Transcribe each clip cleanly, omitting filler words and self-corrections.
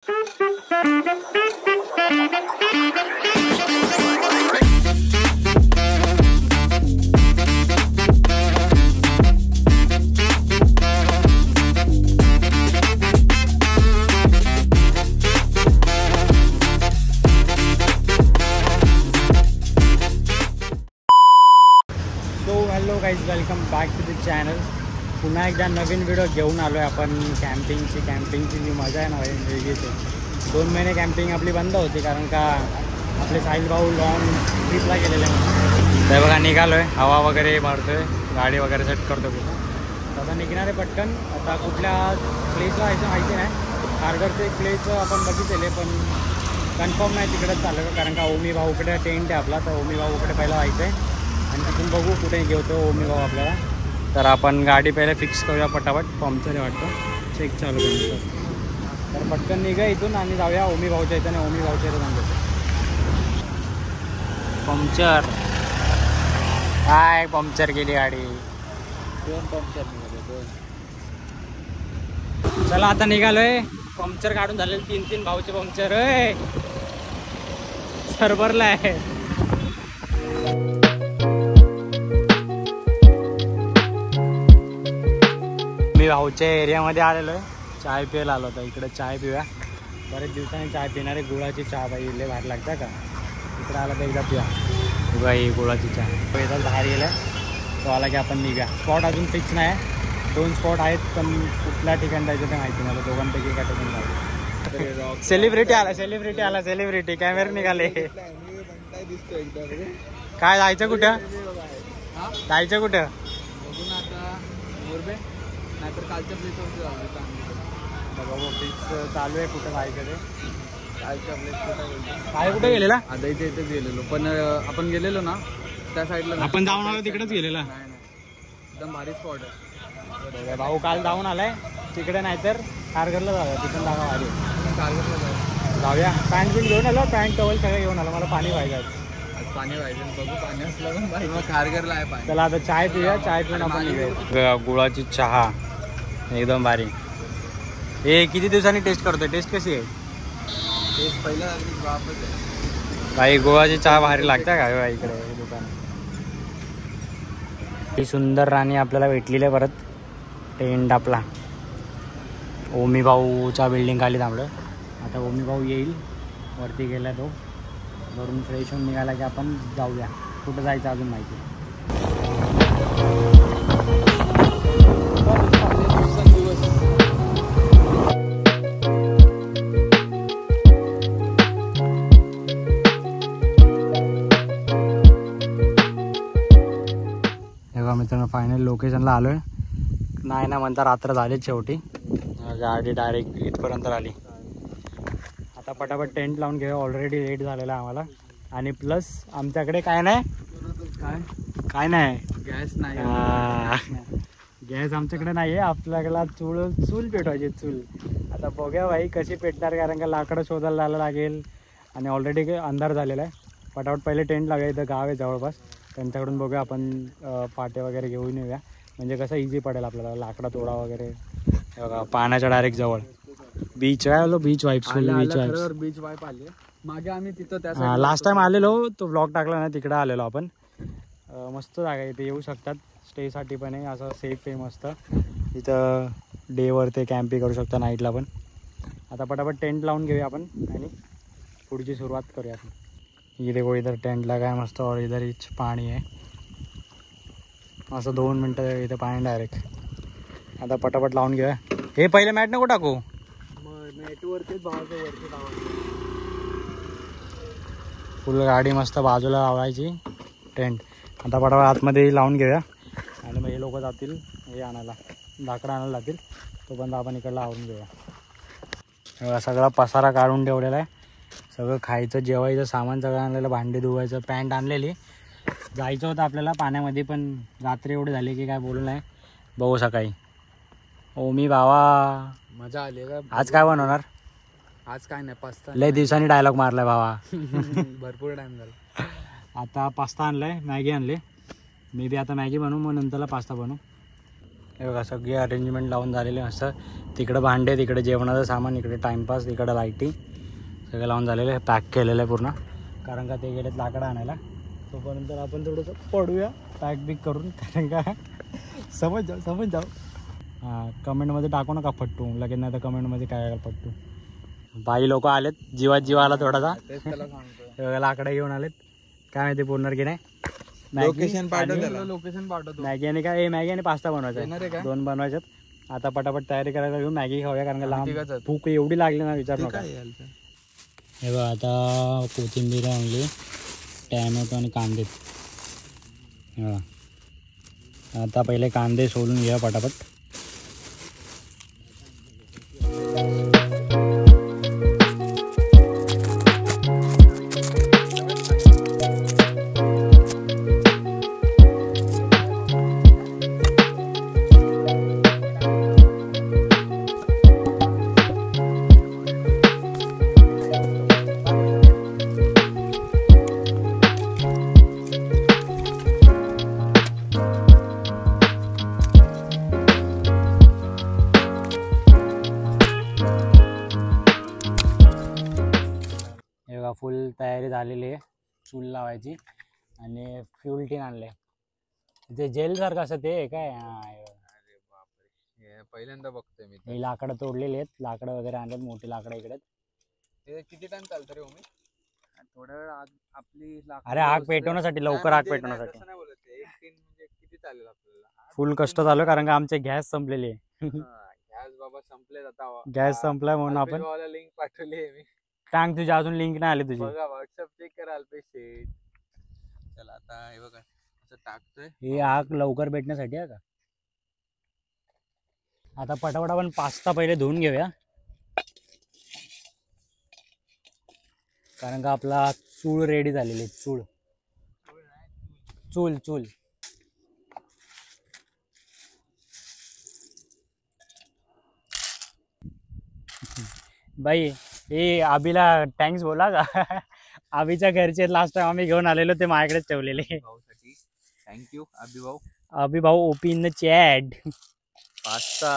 Hello guys, welcome back to the channel. पुन्हा एकदा नवीन video घेऊन आलो आहे आपण. कॅम्पिंगची जी मजा आहे ना वेगळीच आहे. 2 महिने कॅम्पिंग आपली बंद होती कारण का आपले साहिल भाऊ लॉंग ट्रिपला गेलेले म्हणून. तर बघा निघालो आहे, हवा वगैरे मारतो आहे, गाडी वगैरे सेट करतो कुठं. आता निघणार आहे पटकन. आता कुठल्या प्लेसला जायचं माहिती नाही. खारघरचं एक प्लेस आपण बघितलेले पण कन्फर्म नाही तिकडेच चाललं कारण का ओमी भाऊकडे टेंट आहे आपला. तर ओमी भाऊकडे पहिलं जायचं आहे आणि तिथून बघू कुठे घेतो ओमी भाऊ आपल्याला. तर आपण गाडी पहिले फिक्स करूया पटापट. पंक्चर आहे वाटतं, चेक चालू करू. तर पटकन निघा इथून आणि जाऊया ओमी भाऊच्या इथं. आणि ओमी भाऊच्या इथं जाऊन पंक्चर काय पंक्चर केली गाडी. 2 पंक्चर निघाले. चला आता निघालोय. पंक्चर काढून झालेले 3 भाऊचे पंक्चर आहे. सरभरला आहे. मी भाऊच्या एरियामध्ये आलेलो आहे. चाय प्यायला आलो होता. इकडे चाय पिऊया. बरेच दिवसांनी चाय पिणारे. गुळाची चहा बाई लय भारी लागतं का. इकडे आला तर एकदा पिया बाई गुळाची चहा. एकदा बाहेर गेलाय तो आला की आपण निघा. स्पॉट अजून फिक्स नाही. 2 स्पॉट आहेत पण कुठल्या ठिकाणी जायचं ते माहिती नाही. दोघांपैकी एका ठिकाणी जायचं. सेलिब्रिटी कॅमेरा निघाले. काय जायचं कुठं? जायचं कुठं? नाहीतर कालच्या प्लेसवरती बघा फिक्स चालू आहे. कुठं जायचं ते. कालच्या प्लेस काय कुठे गेलेला? आता इथेच गेलेलो पण आपण गेलेलो ना त्या साईडला. आपण जाऊन आलो तिकडेच गेलेला. नाही एकदम भारी स्पॉट आहे. भाऊ काल जाऊन आलाय तिकडे. नाहीतर खारघरला जाऊया. तिथून जागा भारी. कारगरला जाऊया. पॅन्ट बिन घेऊन आलो. पॅन्ट टॉवेल सगळं घेऊन आलो. मला पाणी पाहिजे. पाणी पाहिजे. बघू पाणी असलं पण पाहिजे. खारघरला आहे पाणी. चला आता चाय पिऊया. चाय पिऊन आपण निघूया. गुळाची चहा एकदम भारी. हे किती दिवसांनी टेस्ट करतोय. टेस्ट कशी आहे? टेस्ट पहिला बापच आहे भाई. गुळाची चहा भारी लागते का इकडे दुकान. ही सुंदर राणी आपल्याला भेटलेली आहे. परत टेंट आपला ओमी भाऊच्या बिल्डिंग खाली थांबलं. आता ओमी भाऊ येईल. वरती गेला तो. वरून फ्रेश होऊन निघाला की आपण जाऊया. कुठं जायचं अजून माहिती. तेव्हा मित्रांनो फायनल लोकेशनला आलोय. नाही ना म्हणता रात्र झालीच शेवटी. गाडी डायरेक्ट इथपर्यंत आली. आता पटापट टेंट लावून घेऊया. ऑलरेडी लेट झालेला आम्हाला. आणि प्लस आमच्याकडे काय नाही. काय नाही. गॅस नाही. गॅस आमच्याकडे नाही आहे. आपल्याकडे चूल पेटवायची. चूल आता बघूया भाई कशी पेटणार कारण का लाकडं शोधायला जायला लागेल. आणि ऑलरेडी अंधार झालेला आहे. पटापट पहिले टेंट लावूया. इथं गाव आहे जवळपास. त्यांच्याकडून बघूया आपण पाटे वगैरे घेऊन येऊया. म्हणजे कसं इझी पडेल आपल्याला. लाकडा तोडा वगैरे. बघा पाण्याच्या डायरेक्ट जवळ बीच आहे. आलो बीच वाईप्स. बीच वाईप आली. मागे आम्ही तिथं त्या लास्ट टाइम आलेलो. तो ब्लॉग टाकला ना तिकडे आलेलो आपण. मस्त जागा आहे. इथे येऊ शकतात स्टेसाठी पण आहे. असं सेफ आहे मस्त. इथं डेवर ते कॅम्पिंग करू शकता. नाईटला पण. आता पटापट टेंट लावून घेऊया आपण आणि पुढची सुरुवात करूया आपण. ये देखो इधर टेंट लगा है मस्त. और इधर इच पाणी आहे. असं 2 मिनटं इथं पाणी डायरेक्ट. आता पटापट लावून घेऊया. हे पहिले मॅट नको टाकू. नेटवरतीच वरती फुल गाडी मस्त बाजूला लावायची टेंट. आता पटापट आतमध्ये लावून घेऊया. आणि मग हे लोक जातील हे आणायला. लाकडं आणायला जातील. तोपर्यंत आपण इकडला आवरून घेऊया. सगळा पसारा काढून ठेवलेला आहे. सगळं खायचं जेवायचं सामान सगळं आणलेलं. भांडी धुवायचं. पॅन्ट आणलेली. जायचं होतं आपल्याला पाण्यामध्ये पण रात्री एवढे झाले की काय बोलू नाही. बघू सकाळी. ओमी भावा मजा आली का? आज काय बनवणार? आज काय नाही पास्ता. लय दिवसांनी डायलॉग मारलाय भावा. भरपूर टाइम झाला. आता पास्ता आणलाय. मॅगी आणले. मे बी आता मॅगी बनवू मग नंतरला पास्ता बनवू. हे बघा सगळे अरेंजमेंट लावून झालेले असं. तिकडं भांडे, तिकडे जेवणाचं सामान, इकडे टाईमपास, इकडं लाईटी सगळं लावून झालेलं आहे. पॅक केलेलं आहे पूर्ण, कारण का ते गेलेत लाकडं आणायला. तोपर्यंत आपण थोडंसं पडूया पॅक बिक करून, कारण का समज जाऊ. हां, कमेंटमध्ये टाकू नका फट्टू लगेच, नाही तर कमेंटमध्ये काय फट्टू. बाई लोक आलेत, जीवात जीव आला थोडासा. लाकडं घेऊन आलेत, काय माहिती पूर्ण की नाही. लोकेशन पाठवतो. मॅगी आणि काय, मॅगी आणि पास्ता बनवायचा आहे, 2 बनवायच्यात. आता पटापट तयारी करायला घेऊन मॅगी खाऊया, कारण का लांब भूक एवढी लागली ना विचार नका. हे बघा आता कोथिंबीर आणली, टॅमॅटो आणि कांदे. हे आता पहिले कांदे सोलून घ्या पटापट. फुल तयारी झालेली आहे चूल लावायची. आणि फ्यूल टीन आणले, ते जेल सारखं असं ते काय. अरे बापरे, पहिल्यांदा बघतोय मी. ही लाकडं तोडलेली आहेत, लाकडं वगैरे आणलेत, मोठी लाकडं इकडे. हे किती टाइम चालतं रे उमेश? थोडा वेळ आपली अरे आग पेटवण्यासाठी, लवकर आग पेटवण्यासाठी. एक टीन म्हणजे किती चालेल आपल्याला? फुल कष्ट चालू, कारण का आमचे गॅस संपलेली आहे. गॅस बाबा संपले, आता गॅस संपलाय म्हणून आपण लिंक पाठवली आहे मी. टांग तुझी अजून लिंक नाही आली तुझी. बघा व्हॉट्सअप चेक करा अल्पेश. चला आता हे बघा असं टाकतोय, ही आग लवकर भेटण्यासाठी आहे का. आता पटापट आपण पास्ता पहिले धुवून घेऊया, कारण का आपला चूळ रेडी झालेली. चूल बाई हे आबीला थँक्स बोला का. आबीच्या घरचे लास्ट टाइम आम्ही घेऊन आलेलो, ते माझ्याकडेच ठेवलेले. थँक्यू अबी भाऊ. अबी भाऊ OP in the chat. Pasta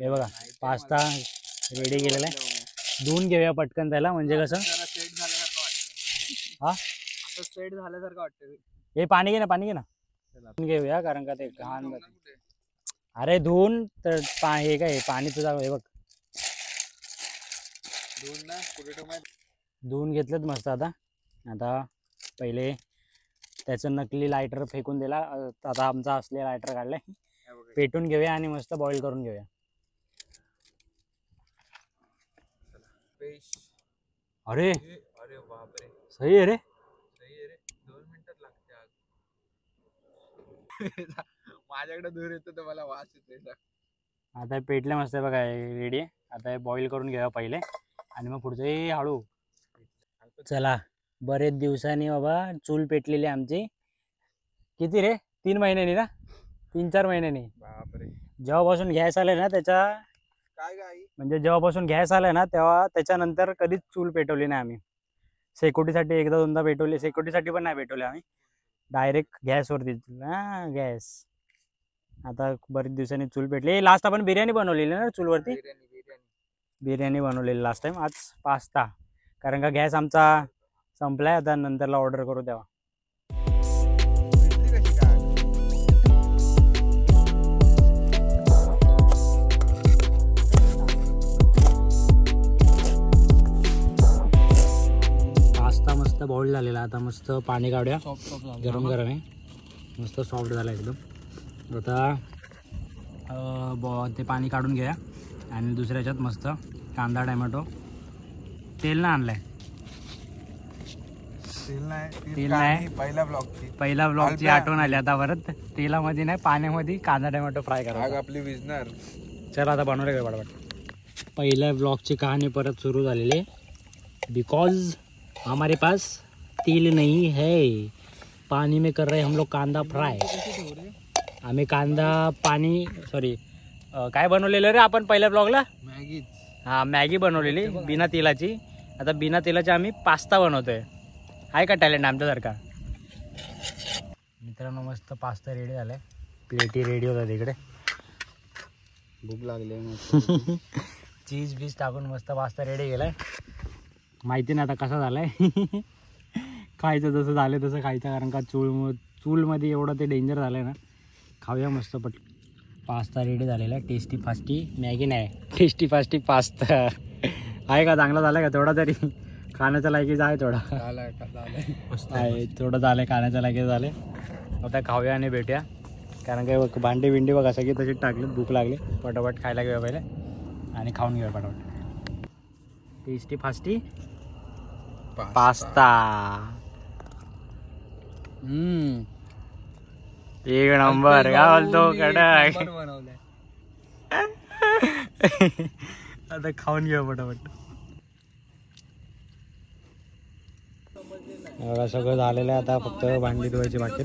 हे बघा पास्ता रेडी केलेला आहे. धुवून घेऊया पटकन त्याला, म्हणजे कसं सेट झाल्यासारखं वाटतं. हा असं सेट झाल्यासारखं वाटतं. हे पाणी घे ना धुवून घेऊया, कारण का ते घाण. अरे धुवून तर हे काय पाणी तुझा, हे बघ धुवून घेतलं मस्त. आता पहिले त्याचं नकली लायटर फेकून दिला, आता आमचा असले लायटर काढलाय. पेटून घेऊया आणि मस्त बॉईल करून घेऊया. अरे बापरे, सही आहे रे. 2 मिनिटात लागते आग. माझ्याकडे दूर येतो तर मला वास येतो. आता पेटले मस्त आहे बघा, रेडी आहे. आता हे बॉईल करून घेऊया पहिले, आणि मग पुढचं हळू. चला बरेच दिवसांनी बाबा चूल पेटलेली आमची. किती रे, 3 महिन्यांनी ना, 3-4 महिन्यांनी. बापरे, जेव्हापासून गॅस आलाय ना त्याच्या काय म्हणजे जेव्हापासून गॅस आलाय ना तेव्हा त्याच्यानंतर कधीच चूल पेटवली नाही आम्ही. सिक्युरिटीसाठी 1-2दा पेटवली, सिक्युरिटीसाठी पण नाही पेटवली आम्ही, डायरेक्ट गॅसवरती. गॅस. आता बरेच दिवसांनी चूल पेटली. लास्ट आपण बिर्याणी बनवलेली ना चूलवरती, बिर्याणी बनवलेली लास्ट टाइम. आज पास्ता, कारण का गॅस आमचा संपलाय. आता नंतरला ऑर्डर करू तेव्हा. पास्ता मस्त बॉईल झालेला. आता मस्त पाणी काढूया, गरम गरम आहे, मस्त सॉफ्ट झाला एकदम. आता ते पाणी काढून घ्या, आणि दुसऱ्या ह्याच्यात मस्त कांदा टमॅटो. तेल ना आणलंय, तेल नाही. पहिला ब्लॉगची आठवण आली आता परत. तेलामध्ये नाही, पाण्यामध्ये कांदा टमॅटो फ्राय करा. आपली विजणार. चला आता बनवलं काय पटापट. पहिल्या ब्लॉगची कहाणी परत सुरू झालेली आहे, बिकॉज हमारे पास तेल नहीं है. पानी में कर रहे हम लोग कांदा फ्राय. आम्ही कांदा पाणी काय बनवलेलं रे आपण पहिल्या ब्लॉगला? मॅगी. हां, मॅगी बनवलेली बिना तेलाची. आता बिना तेलाची आम्ही पास्ता बनवतोय. आहे का टॅलेंट आमच्यासारखा? मित्रांनो मस्त पास्ता रेडी झालाय, प्लेटी रेडी होता तिकडे. भूक लागली मस्त. चीज बीज टाकून मस्त पास्ता रेडी केलाय. माहिती नाही आता कसा झालाय. खायचं जसं झालं तसं खायचं, कारण का चूलमध्ये एवढं ते डेंजर झालं आहे ना. खाऊया मस्त पास्ता रेडी झालेला आहे. टेस्टी फास्टी मॅगी नाही, टेस्टी फास्टी पास्ता आहे का? चांगला झाला का? तेवढा तरी खाण्याच्या लायकीचा आहे. थोडा आहे, थोडं झालं खाण्याच्या लायकीचं झाले. आता खाऊया आणि भेटूया, कारण काय भांडी बिंडी बघा सगळी तशीच टाकली. भूक लागली, पटापट खायला घेऊया पहिले आणि खाऊन घेऊया पटापट. टेस्टी फास्टी पास्ता एक नंबर. काय बोलतो कडक. आता खाऊन घेऊ पटापट. सगळं झालेलं आहे, आता फक्त भांडी धुवायची बाकी.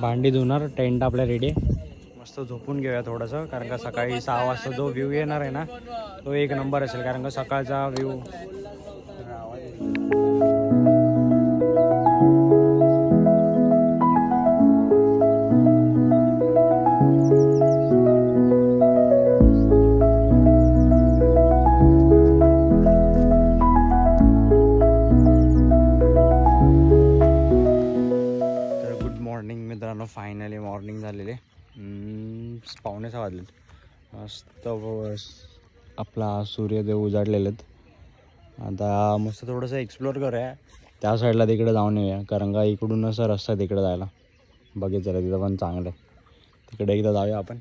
भांडी धुणार, टेंट आपल्या रेडी आहे. मस्त झोपून घेऊया थोडंसं, कारण का सकाळी 6 वाजता जो व्ह्यू येणार आहे ना तो एक नंबर असेल. कारण का सकाळचा व्ह्यू फायनली मॉर्निंग झालेले. 5:45 वाजले. मस्त आपला सूर्यदेव उजाडलेले आहेत. आता मस्त थोडंसं एक्सप्लोअर करूया त्या साईडला, तिकडे जाऊन येऊया, कारण का इकडून असं रस्ता तिकडे जायला बघितलं तिथं पण चांगलं आहे. तिकडे एकदा जाऊया आपण.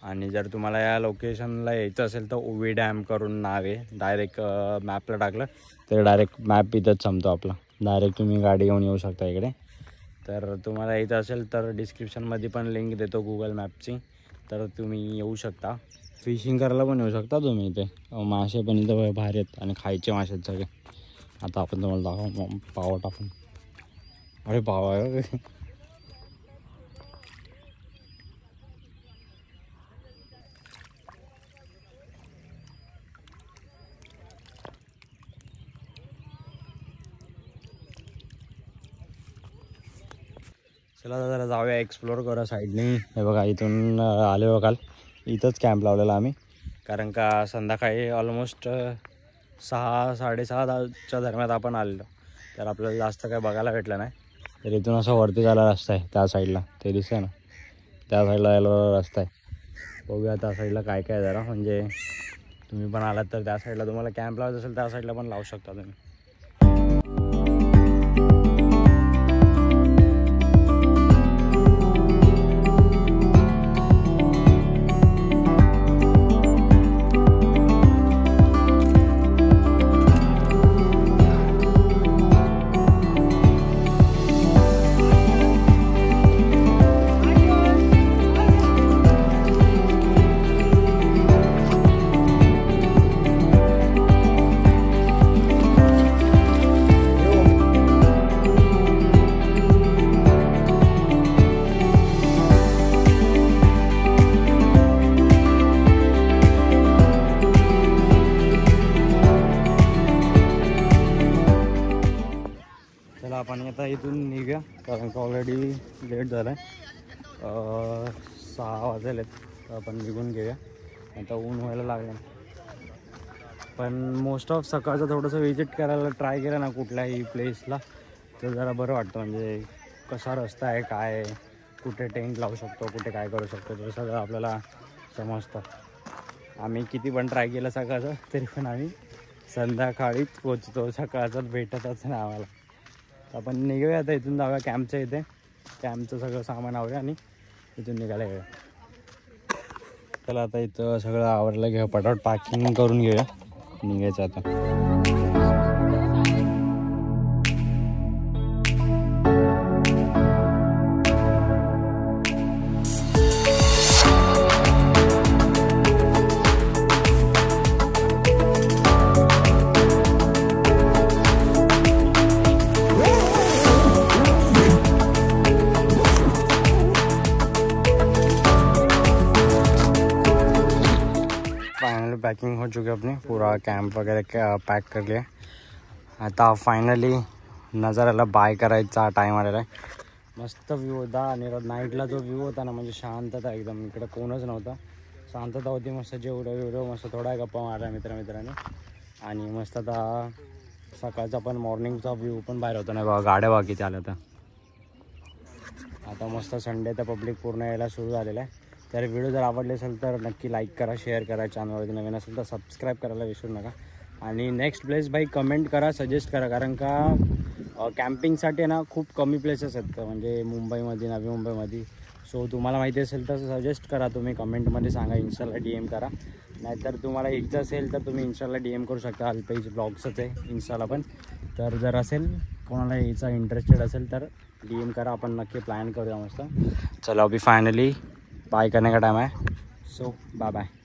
आणि जर तुम्हाला या लोकेशनला यायचं असेल तर ओवी डॅम करून नाव आहे. डायरेक्ट मॅपला टाकलं तर डायरेक्ट मॅप इथंच संपतो आपला. डायरेक्ट तुम्ही गाडी घेऊन येऊ शकता इकडे. तर तुम्हाला यायचं असेल तर डिस्क्रिप्शनमध्ये पण लिंक देतो गुगल मॅपची, तर तुम्ही येऊ शकता. फिशिंग करायला पण येऊ शकता तुम्ही. इथे मासे पण इथं भारी आहेत आणि खायचे मासे आहेत सगळे. आता आपण तुम्हाला दाखवू पाव टाकून. अरे पाव आहे. चला जरा जाऊया, एक्सप्लोअर करूया साईडने. हे बघा इथून आले काल इथंच कॅम्प लावलेला आम्ही, कारण का संध्याकाळी ऑलमोस्ट 6-6:30च्या दरम्यान आपण आलेलो. तर आपल्याला जास्त काय बघायला भेटलं नाही. तर इथून असं वरती जायला रस्ता आहे त्या साईडला, ते दिसतंय ना, त्या साईडला यायला रस्ता आहे. बघूया त्या साईडला काय काय जरा, म्हणजे तुम्ही पण आलात तर त्या साईडला तुम्हाला कॅम्प लावायचं असेल त्या साईडला पण लावू शकता तुम्ही. आपण आता इथून निघूया, कारण का ऑलरेडी लेट झाला आहे. 6 वाजलेत, तर आपण निघून घेऊया. आता ऊन व्हायला लागलं. पण मोस्ट ऑफ सकाळचं थोडंसं विजिट करायला ट्राय केलं ना कुठल्याही प्लेसला, तर जरा बरं वाटतं. म्हणजे कसा रस्ता आहे, काय आहे, कुठे टेंट लावू शकतो, कुठे काय करू शकतो, ते सगळं आपल्याला समजतं. आम्ही किती पण ट्राय केलं सकाळचं, तरी पण आम्ही संध्याकाळीच पोचतो. सकाळचं भेटतच नाही आम्हाला. आपण निघूया आता इथून, जाऊया कॅम्पच्या इथे. कॅम्पचं सगळं सामान आवडूया आणि इथून निघायला घेऊया. चला आता इथं सगळं आवरलं, घेऊया पटापट पॅकिंग करून घेऊया, निघायचं आता. पैकिंग हो चुकी है अपनी, पूरा कैंप वगैरह पैक कर लिया. आता फायनली नजाऱ्याला बाय करायचा टाईम आलेला आहे. मस्त व्ह्यू होता आणि नाईटला जो व्ह्यू होता ना, म्हणजे शांतता एकदम. इकडे कोणच नव्हता, शांतता होती, मस्त जेवढं मस्त थोडा गप्पा मारला मित्रांनी. आणि मस्त आता सकाळचा पण मॉर्निंगचा व्ह्यू पण बाहेर होता ना बघा, गाड्या बघा किती आल्या आता मस्त संडे तर पब्लिक पूर्ण यायला सुरू झालेलं आहे. तर व्हिडिओ जर आवडले असेल तर नक्की लाईक करा, शेअर करा, चॅनलवरती नवीन असेल तर सबस्क्राईब करायला विसरू नका. आणि नेक्स्ट प्लेस भाई कमेंट करा, सजेस्ट करा, कारण का कॅम्पिंगसाठी ना खूप कमी प्लेसेस आहेत म्हणजे मुंबईमध्ये, नवी मुंबईमध्ये. सो तुम्हाला माहिती असेल तर सजेस्ट करा, तुम्ही कमेंटमध्ये सांगा, इन्स्टाला DM करा. नाहीतर तुम्हाला यायचं असेल तर तुम्ही इन्स्टाला DM करू शकता, अल्पेज ब्लॉग्सच आहे इन्स्टाला पण. तर जर असेल कोणाला यायचा इंटरेस्टेड असेल तर DM करा, आपण नक्की प्लॅन करूया मस्त. चलो अभी फायनली बाय करने का टाइम है. So bye bye.